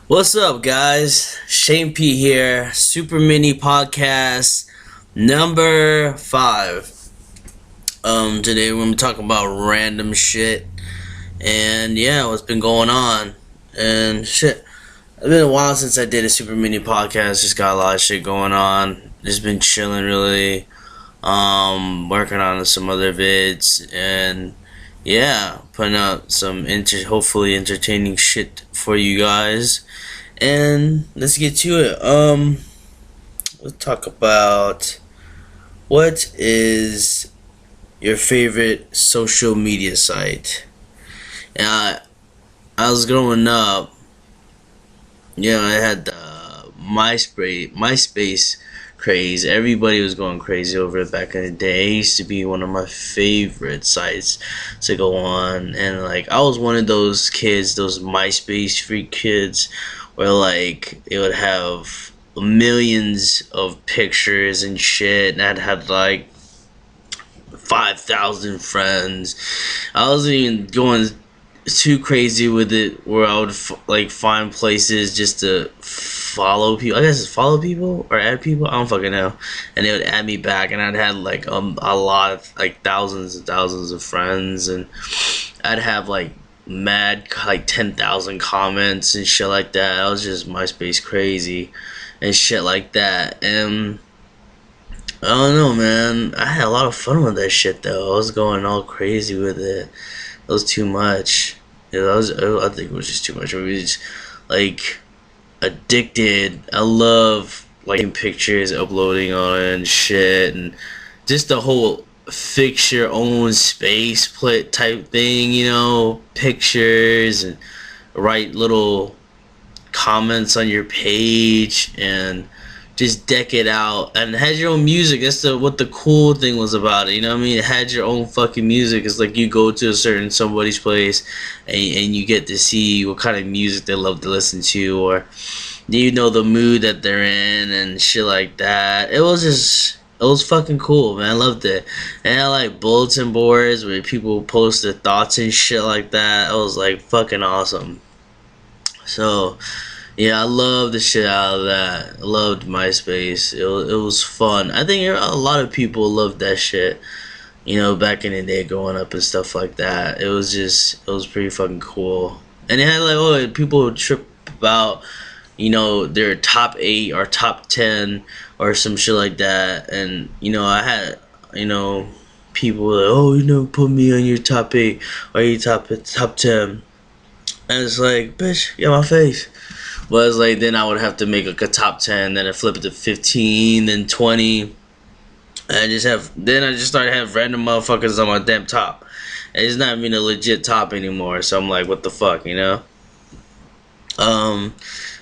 What's up, guys? Shane P here. Super Mini Podcast number 5. Today we're gonna be talking about random shit and what's been going on and shit. It's been a while since I did a Super Mini Podcast. Just got a lot of shit going on. Just been chilling, really. Working on some other vids and putting out some hopefully entertaining shit for you guys. And let's get to it. Let's talk about what is your favorite social media site. And I was growing up, I had the Myspace craze. Everybody was going crazy over it back in the day. It used to be one of my favorite sites to go on, and I was one of those kids, those Myspace freak kids, where it would have millions of pictures and shit, and I'd have 5,000 friends. I wasn't even going too crazy with it, where I would find places just to follow people. I guess it's follow people or add people. I don't fucking know. And they would add me back, and I'd had a lot of thousands and thousands of friends, and I'd have mad 10,000 comments and shit like that. I was just MySpace crazy and shit like that. And I don't know, man. I had a lot of fun with that shit though. I was going all crazy with it. It was too much. I think it was just too much. I was just addicted. I love taking pictures, uploading on it and shit, and just the whole fix your own space plate type thing, pictures and write little comments on your page and just deck it out, and it had your own music. That's what the cool thing was about it. You know what I mean? It had your own fucking music. It's like you go to somebody's place and you get to see what kind of music they love to listen to, or the mood that they're in and shit like that. It was fucking cool, man. I loved it. And I like bulletin boards where people post their thoughts and shit like that. It was fucking awesome. So I loved the shit out of that. I loved MySpace. It was fun. I think a lot of people loved that shit, back in the day growing up and stuff like that. It was pretty fucking cool. And it had people would trip about, their top 8 or top 10 or some shit like that. And, I had, people were put me on your top 8 or your top 10. And it's bitch, get my face. But it's then I would have to make a top 10, then I flip it to 15, then 20. And I just started having random motherfuckers on my damn top. And it's not even a legit top anymore. So I'm what the fuck,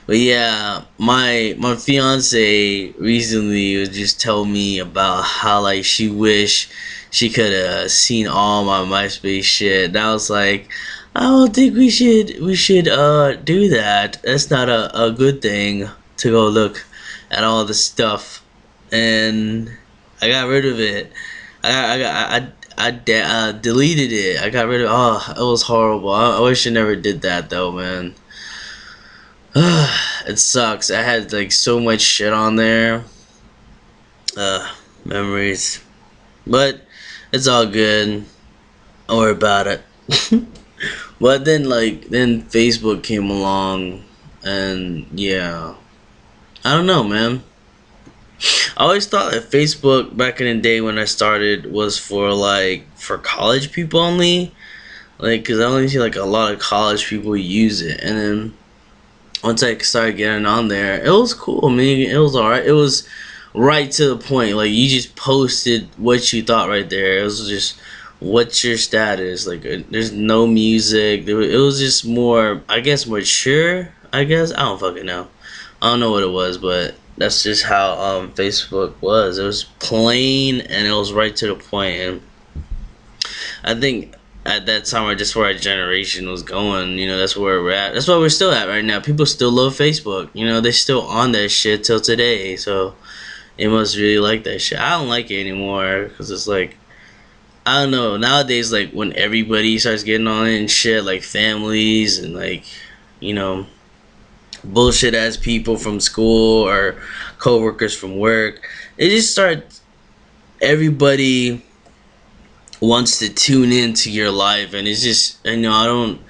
But yeah, my fiance recently was just telling me about how she wish she could have seen all my MySpace shit. And I was like, I don't think we should do that. That's not a good thing to go look at all the stuff. And I got rid of it. I deleted it. I got rid of. Oh, it was horrible. I wish I never did that though, man. It sucks. I had so much shit on there. Memories. But it's all good. Don't worry about it. But then Facebook came along, and I don't know, man. I always thought that Facebook back in the day when I started was for college people only, because I only see a lot of college people use it. And then once I started getting on there, it was cool. I mean, it was alright. It was right to the point. You just posted what you thought right there. It was just, what's your status? There's no music. It was just more, I guess, mature. I don't fucking know. I don't know what it was, but that's just how Facebook was. It was plain and it was right to the point. And I think at that time, just where our generation was going, that's where we're at. That's where we're still at right now. People still love Facebook. They're still on that shit till today. So they must really like that shit. I don't like it anymore because it's I don't know. Nowadays, when everybody starts getting on it and shit, families and bullshit ass people from school or coworkers from work. It just starts. Everybody wants to tune into your life, and it's just, I don't.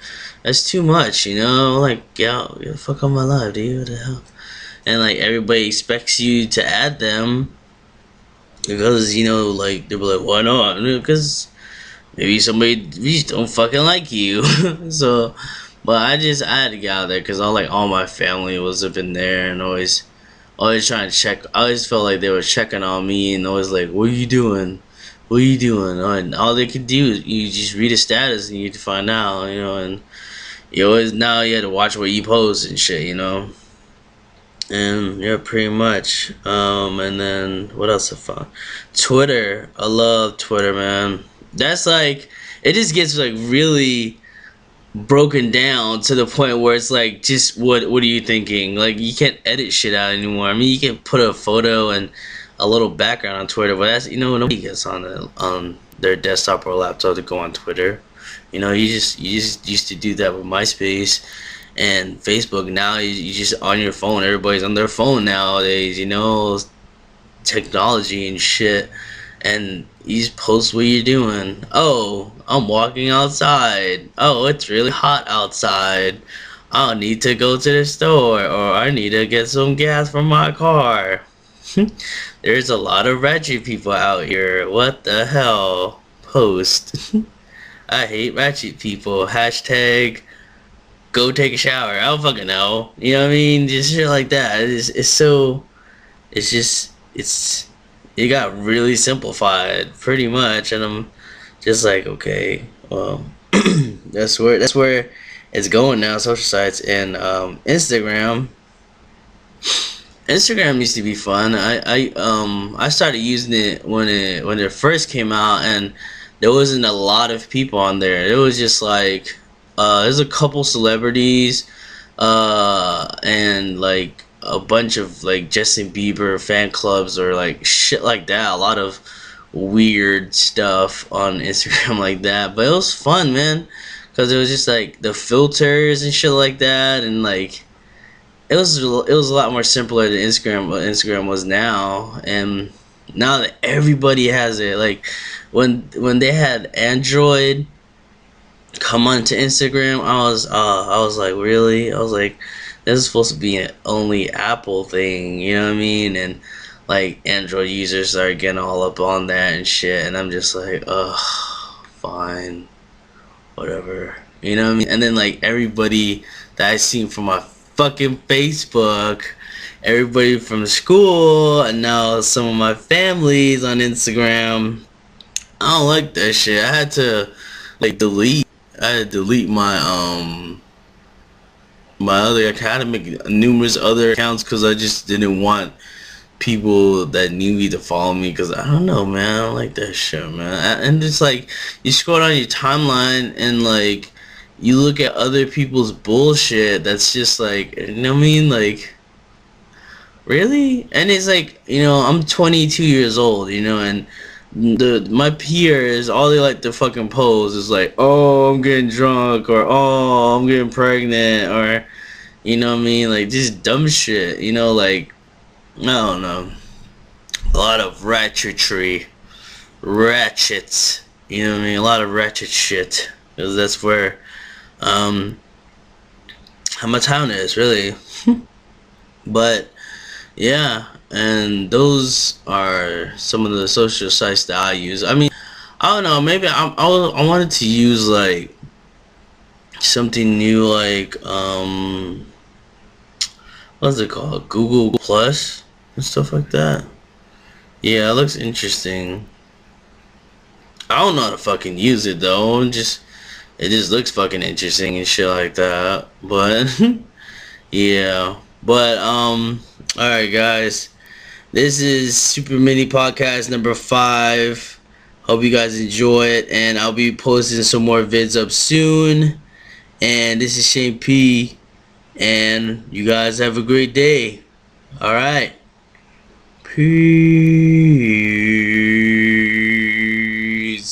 That's too much, Like, get the fuck on my life, dude. What the hell? And like everybody expects you to add them because like they'll be like, why not? Because maybe somebody just don't fucking like you. So, but I had to get out of there because all my family was up in there and always trying to check. I always felt like they were checking on me and always like, what are you doing? What are you doing? And all they could do is you just read a status and you to find out, and you always now you had to watch what you post and shit. And yeah, pretty much. And then what else I found? Twitter. I love Twitter, man. That's like it just gets like really broken down to the point where it's like just what are you thinking? Like you can't edit shit out anymore. I mean you can put a photo and a little background on Twitter, but that's nobody gets on their desktop or laptop to go on Twitter. You just used to do that with MySpace and Facebook. Now you just on your phone. Everybody's on their phone nowadays. Technology and shit. And you just post what you're doing. Oh, I'm walking outside. Oh, it's really hot outside. I need to go to the store, or I need to get some gas from my car. There's a lot of ratchet people out here. What the hell? Post. I hate ratchet people. Hashtag go take a shower. I don't fucking know. You know what I mean? Just shit like that. It got really simplified pretty much, and I'm just like, okay, well, that's where it's going now. Social sites and Instagram. Instagram used to be fun. I started using it when it first came out, and there wasn't a lot of people on there. It was just like there's a couple celebrities, and like a bunch of like Justin Bieber fan clubs or like shit like that. A lot of weird stuff on Instagram like that, but it was fun, man, because it was just like the filters and shit like that, and like it was a lot more simpler than Instagram was now, and now that everybody has it, like when they had Android come onto Instagram, I was like, really? I was like, this is supposed to be an only Apple thing, you know what I mean? And like Android users are getting all up on that and shit, and I'm just like, ugh, fine, whatever, you know what I mean? And then like everybody that I seen from my fucking Facebook, everybody from school, and now some of my family's on Instagram. I don't like that shit. I had to delete my other academic, numerous other accounts, because I just didn't want people that knew me to follow me, because I don't know, man, I don't like that shit, man. And it's like you scroll down your timeline and like you look at other people's bullshit that's just like, you know what I mean, like really. And it's like, I'm 22 years old, and my peers, all they like to fucking pose is like, oh, I'm getting drunk, or oh, I'm getting pregnant, or you know what I mean, like just dumb shit, like I don't know, a lot of ratchets, you know what I mean, a lot of ratchet shit, because that's where how my town is really. But yeah, and those are some of the social sites that I use. I mean, I don't know, maybe I wanted to use like something new, like what's it called, Google Plus and stuff like that. Yeah, it looks interesting. I don't know how to fucking use it though. It just looks fucking interesting and shit like that. But yeah. But alright guys. This is Super Mini Podcast number 5. Hope you guys enjoy it, and I'll be posting some more vids up soon. And this is Shane P, and you guys have a great day. Alright. Peace,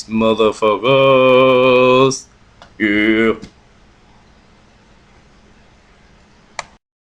motherfuckers. Yeah.